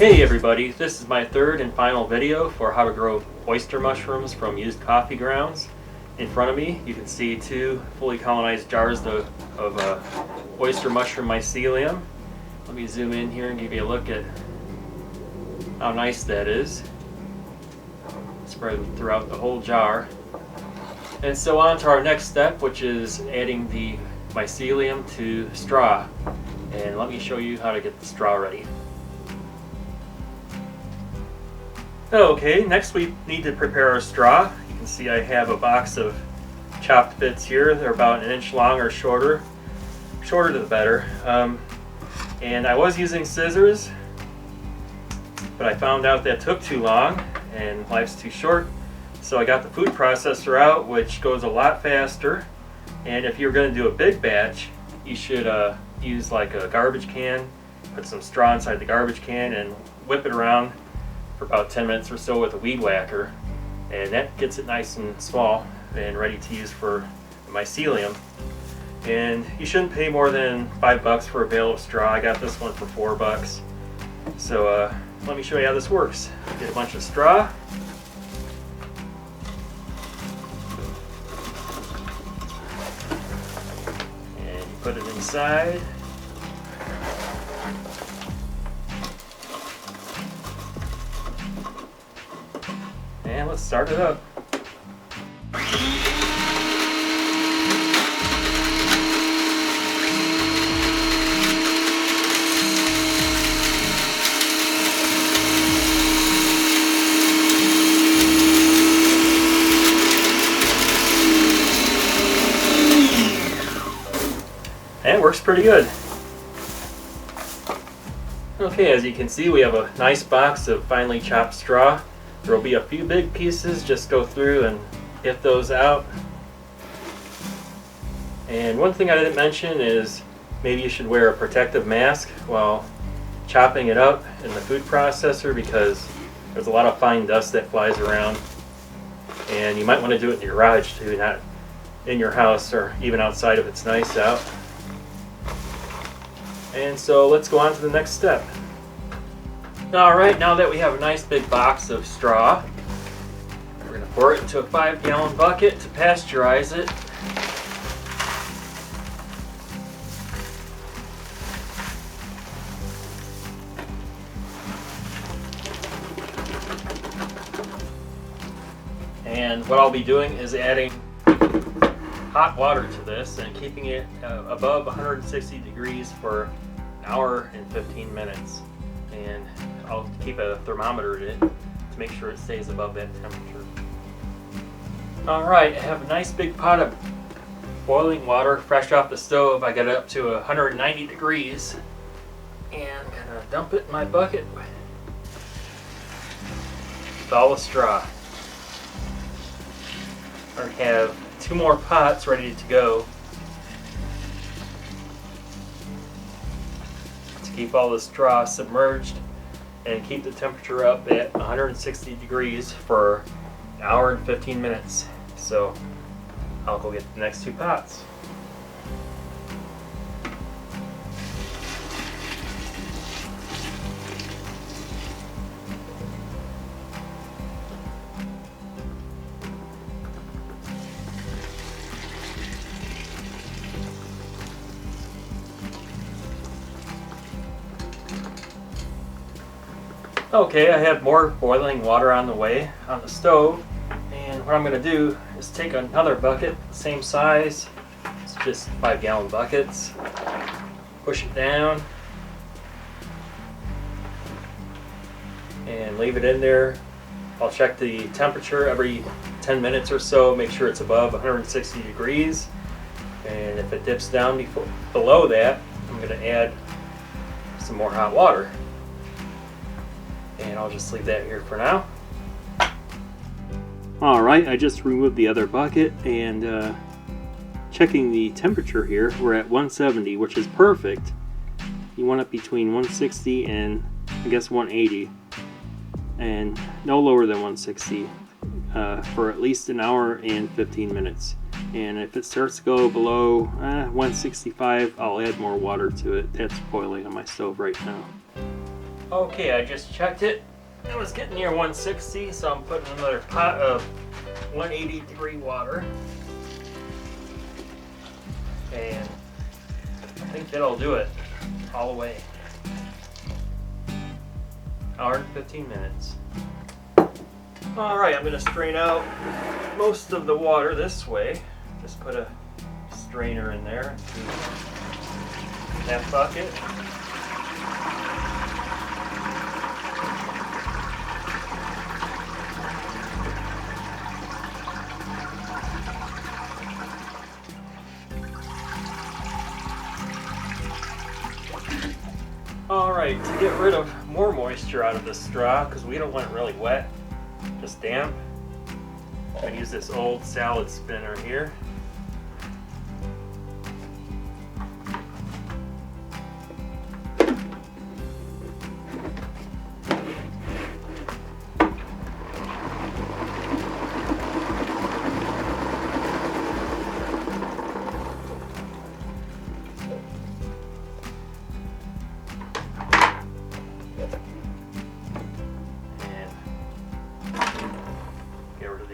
Hey everybody, this is my third and final video for how to grow oyster mushrooms from used coffee grounds. In front of me you can see two fully colonized jars of oyster mushroom mycelium. Let me zoom in here and give you a look at how nice that is. Spread throughout the whole jar. And so on to our next step, which is adding the mycelium to straw. And let me show you how to get the straw ready. Okay, next we need to prepare our straw. You can see I have a box of chopped bits here. They're about 1 inch long or shorter. Shorter the better. And I was using scissors, but I found out that took too long and life's too short. So I got the food processor out, which goes a lot faster. And if you're going to do a big batch, you should use like a garbage can, put some straw inside the garbage can and whip it around for about 10 minutes or so with a weed whacker, and that gets it nice and small and ready to use for the mycelium. And you shouldn't pay more than $5 for a bale of straw. I got this one for $4. So let me show you how this works. Get a bunch of straw. And you put it inside. And let's start it up. And it works pretty good. Okay, as you can see, we have a nice box of finely chopped straw. There will be a few big pieces, just go through and get those out. And one thing I didn't mention is maybe you should wear a protective mask while chopping it up in the food processor, because there's a lot of fine dust that flies around. And you might want to do it in your garage too, not in your house or even outside if it's nice out. And so let's go on to the next step. Alright, now that we have a nice big box of straw, we're going to pour it into a 5-gallon bucket to pasteurize it. And what I'll be doing is adding hot water to this and keeping it above 160 degrees for an hour and 15 minutes. And I'll keep a thermometer in it to make sure it stays above that temperature. Alright, I have a nice big pot of boiling water fresh off the stove. I got it up to 190 degrees. And I'm going to dump it in my bucket with all the straw. I have 2 more pots ready to go to keep all the straw submerged and keep the temperature up at 160 degrees for an hour and 15 minutes. So I'll go get the next 2 pots. Okay, I have more boiling water on the way on the stove, and what I'm going to do is take another bucket, same size, it's just 5-gallon buckets, push it down, and leave it in there. I'll check the temperature every 10 minutes or so, make sure it's above 160 degrees, and if it dips down below that, I'm going to add some more hot water. And I'll just leave that here for now. Alright, I just removed the other bucket, and checking the temperature here, we're at 170, which is perfect. You want it between 160 and I guess 180, and no lower than 160 for at least an hour and 15 minutes. And if it starts to go below 165, I'll add more water to it. That's boiling on my stove right now. Okay, I just checked it. It was getting near 160, so I'm putting another pot of 183 water. And I think that'll do it all the way. Hour and 15 minutes. Alright, I'm going to strain out most of the water this way. Just put a strainer in there into that bucket. Alright, to get rid of more moisture out of the straw, because we don't want it really wet, just damp, I'm going to use this old salad spinner here.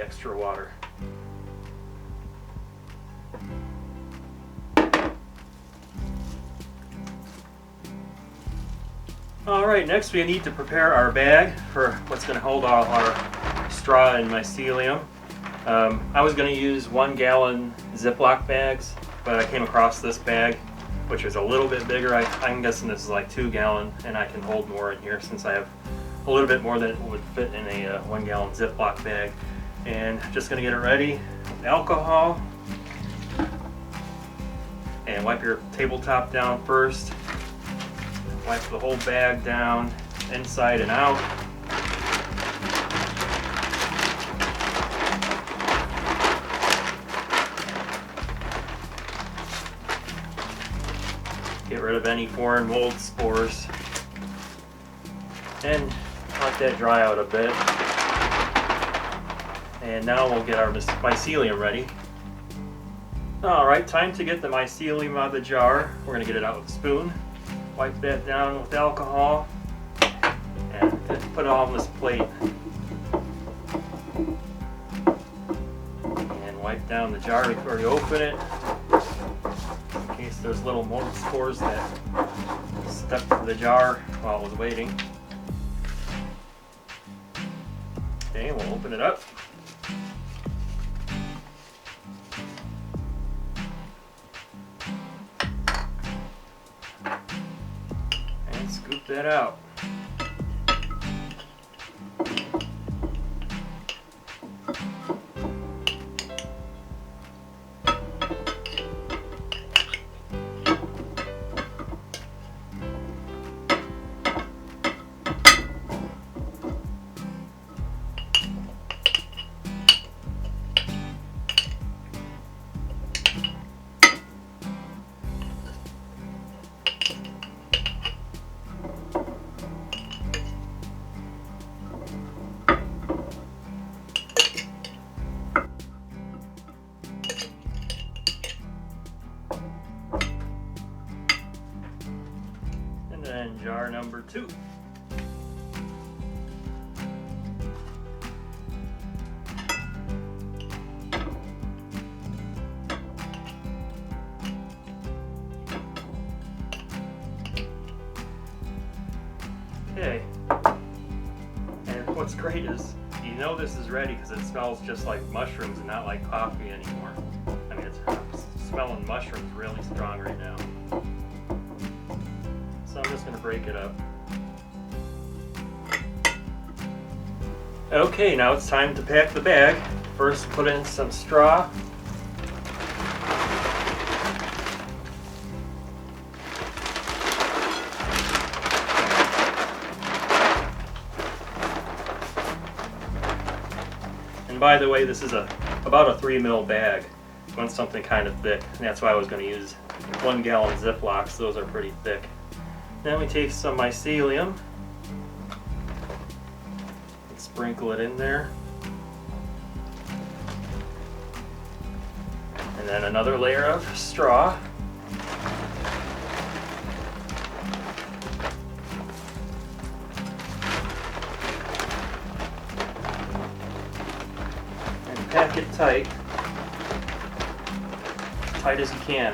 Extra water. Alright, next we need to prepare our bag for what's going to hold all our straw and mycelium. I was going to use 1 gallon Ziploc bags, but I came across this bag, which is a little bit bigger. I'm guessing this is like 2 gallon, and I can hold more in here since I have a little bit more than would fit in a 1 gallon Ziploc bag. And just going to get it ready with alcohol and wipe your tabletop down first. Wipe the whole bag down inside and out. Get rid of any foreign mold spores and let that dry out a bit. And now we'll get our mycelium ready. Alright, time to get the mycelium out of the jar. We're going to get it out with a spoon. Wipe that down with alcohol. And put it all on this plate. And wipe down the jar before you open it, in case there's little mold spores that stuck to the jar while it was waiting. Okay, we'll open it up. Scoop that out. And jar number 2. Okay. And what's great is you know this is ready because it smells just like mushrooms and not like coffee anymore. I mean, it's smelling mushrooms really strong right now. So I'm just going to break it up. Okay, now it's time to pack the bag. First, put in some straw. And by the way, this is about a 3 ml bag. You want something kind of thick, and that's why I was going to use 1 gallon Ziplocs. Those are pretty thick. Then we take some mycelium and sprinkle it in there. And then another layer of straw. tight. Tight as you can.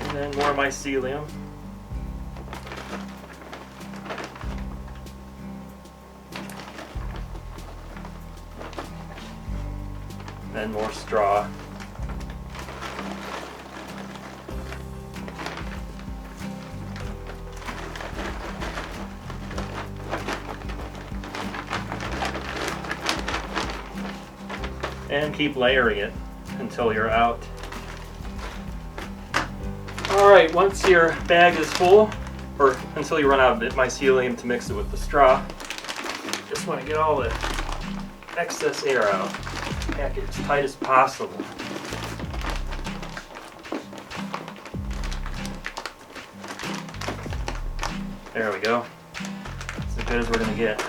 And then more mycelium. Then more straw. And keep layering it until you're out. Alright, once your bag is full, or until you run out of mycelium to mix it with the straw, just want to get all the excess air out. Pack it as tight as possible. There we go. It's as good as we're going to get.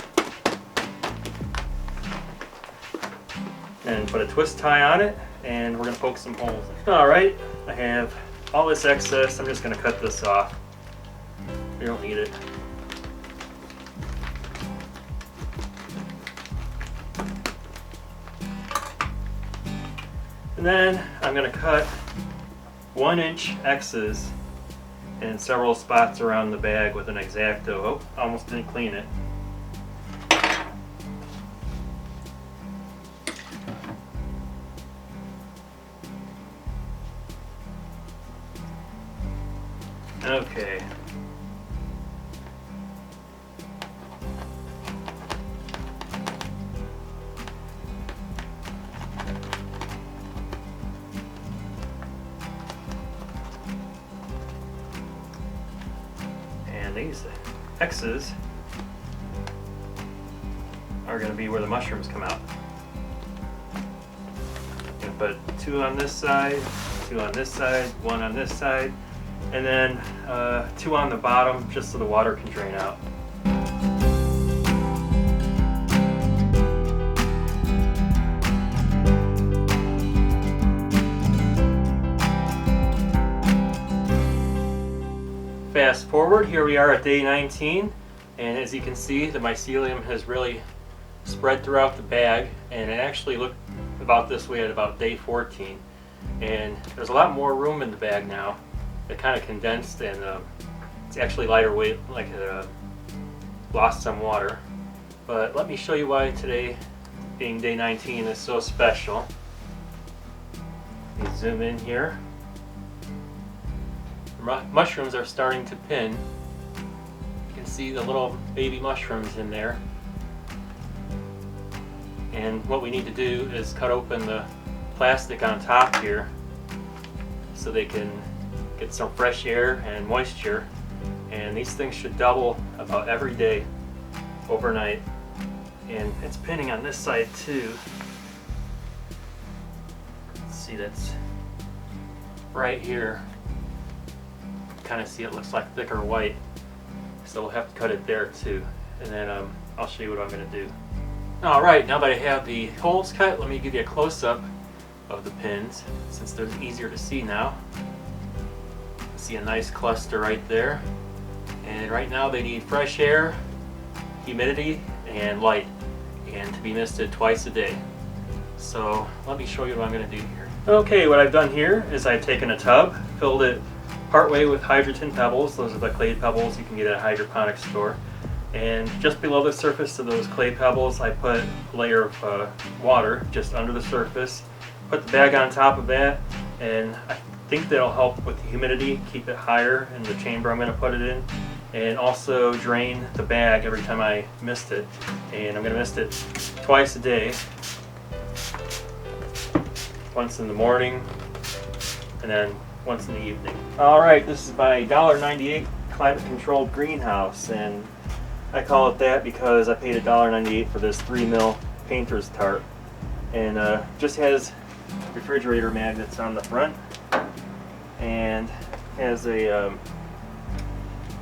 And put a twist tie on it, and we're going to poke some holes in. Alright, I have all this excess. I'm just going to cut this off. We don't need it. And then I'm going to cut 1-inch X's in several spots around the bag with an X-Acto. Oh, almost didn't clean it. Okay. And these X's are going to be where the mushrooms come out. I'm going to put 2 on this side, 2 on this side, 1 on this side, and then 2 on the bottom just so the water can drain out. Fast forward, here we are at day 19, and as you can see, the mycelium has really spread throughout the bag, and it actually looked about this way at about day 14. And there's a lot more room in the bag now. It kind of condensed, and it's actually lighter weight, like it lost some water. But let me show you why today, being day 19, is so special. Let me zoom in here. Mushrooms are starting to pin. You can see the little baby mushrooms in there. And what we need to do is cut open the plastic on top here so they can get some fresh air and moisture. And these things should double about every day overnight. And it's pinning on this side too. Let's see, that's right here. Kind of see it looks like thicker white, so we'll have to cut it there too, and then I'll show you what I'm going to do. Alright, now that I have the holes cut, let me give you a close-up of the pins since they're easier to see now. See a nice cluster right there, and right now they need fresh air, humidity, and light, and to be misted twice a day. So let me show you what I'm going to do here. Okay, what I've done here is I've taken a tub, filled it partway with hydrogen pebbles. Those are the clay pebbles you can get at a hydroponic store. And just below the surface of those clay pebbles, I put a layer of water just under the surface. Put the bag on top of that, and I think that'll help with the humidity, keep it higher in the chamber I'm going to put it in, and also drain the bag every time I mist it. And I'm going to mist it twice a day. Once in the morning, and then once in the evening. Alright, this is my $1.98 climate controlled greenhouse, and I call it that because I paid $1.98 for this 3mm painter's tarp, and just has refrigerator magnets on the front, and has a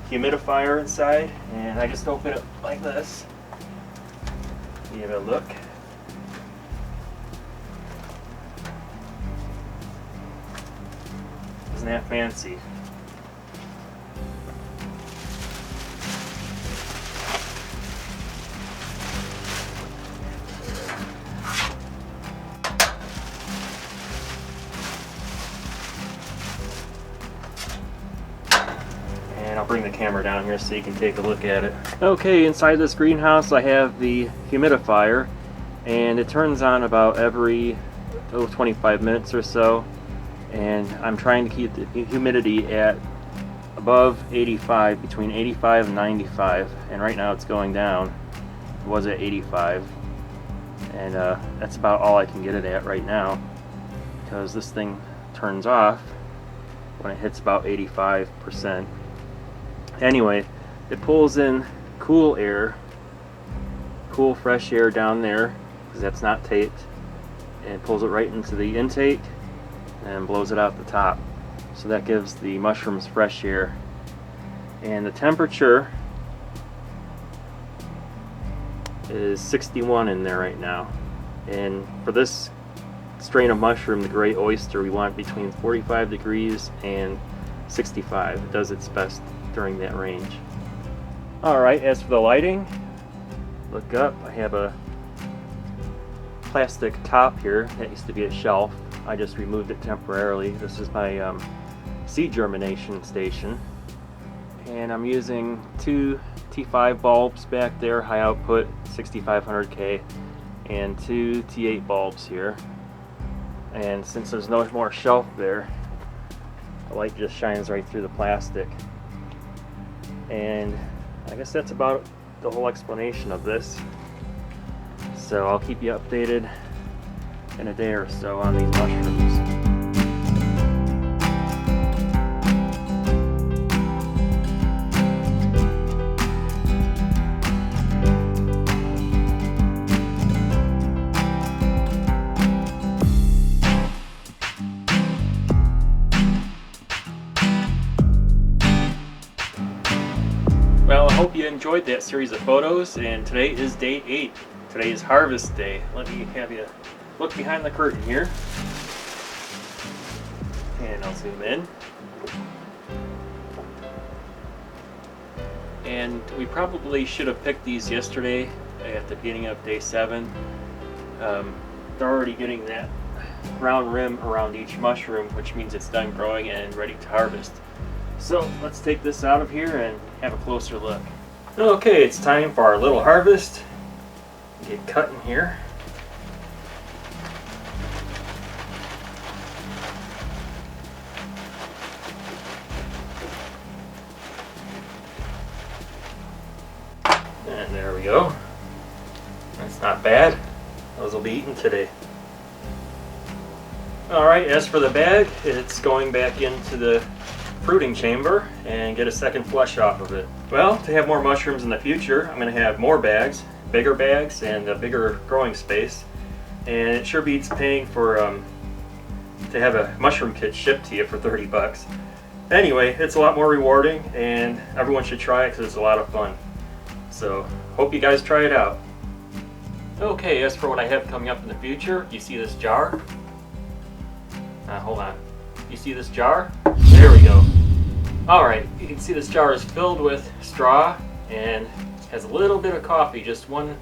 humidifier inside, and I just open it like this. Give it a look. Isn't that fancy? bring the camera down here so you can take a look at it. Okay, inside this greenhouse I have the humidifier, and it turns on about every 25 minutes or so, and I'm trying to keep the humidity at above 85, between 85 and 95, and right now it's going down. It was at 85, and that's about all I can get it at right now, because this thing turns off when it hits about 85%. Anyway, it pulls in cool air, cool fresh air down there, because that's not taped, and it pulls it right into the intake and blows it out the top. So that gives the mushrooms fresh air. And the temperature is 61 in there right now. And for this strain of mushroom, the gray oyster, we want between 45 degrees and 65. It does its best during that range. Alright, as for the lighting, look up. I have a plastic top here that used to be a shelf. I just removed it temporarily. This is my seed germination station, and I'm using two T5 bulbs back there, high output 6500K, and two T8 bulbs here. And since there's no more shelf there, the light just shines right through the plastic. And I guess that's about the whole explanation of this. So I'll keep you updated in a day or so on these mushrooms. Well, I hope you enjoyed that series of photos, and today is day 8. Today is harvest day. Let me have you look behind the curtain here, and I'll zoom in. And we probably should have picked these yesterday at the beginning of day 7. They're already getting that round rim around each mushroom, which means it's done growing and ready to harvest. So let's take this out of here and have a closer look. Okay, it's time for our little harvest. Get cutting here. And there we go. That's not bad. Those will be eaten today. Alright, as for the bag, it's going back into the fruiting chamber and get a second flush off of it. Well, to have more mushrooms in the future, I'm going to have more bags, bigger bags, and a bigger growing space. And it sure beats paying for to have a mushroom kit shipped to you for 30 bucks. Anyway, it's a lot more rewarding, and everyone should try it because it's a lot of fun. So, hope you guys try it out. Okay, as for what I have coming up in the future, you see this jar? Hold on. You see this jar? There we go. Alright, you can see this jar is filled with straw and has a little bit of coffee, just one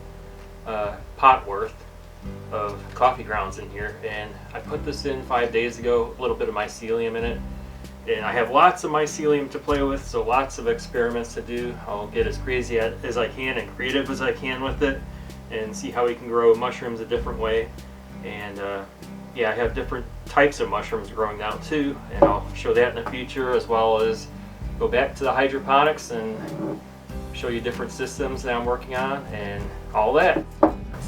pot worth of coffee grounds in here. And I put this in 5 days ago, a little bit of mycelium in it. And I have lots of mycelium to play with, so lots of experiments to do. I'll get as crazy as I can and creative as I can with it and see how we can grow mushrooms a different way. And yeah, I have different types of mushrooms growing now too, and I'll show that in the future, as well as go back to the hydroponics and show you different systems that I'm working on and all that.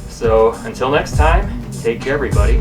So until next time, take care everybody.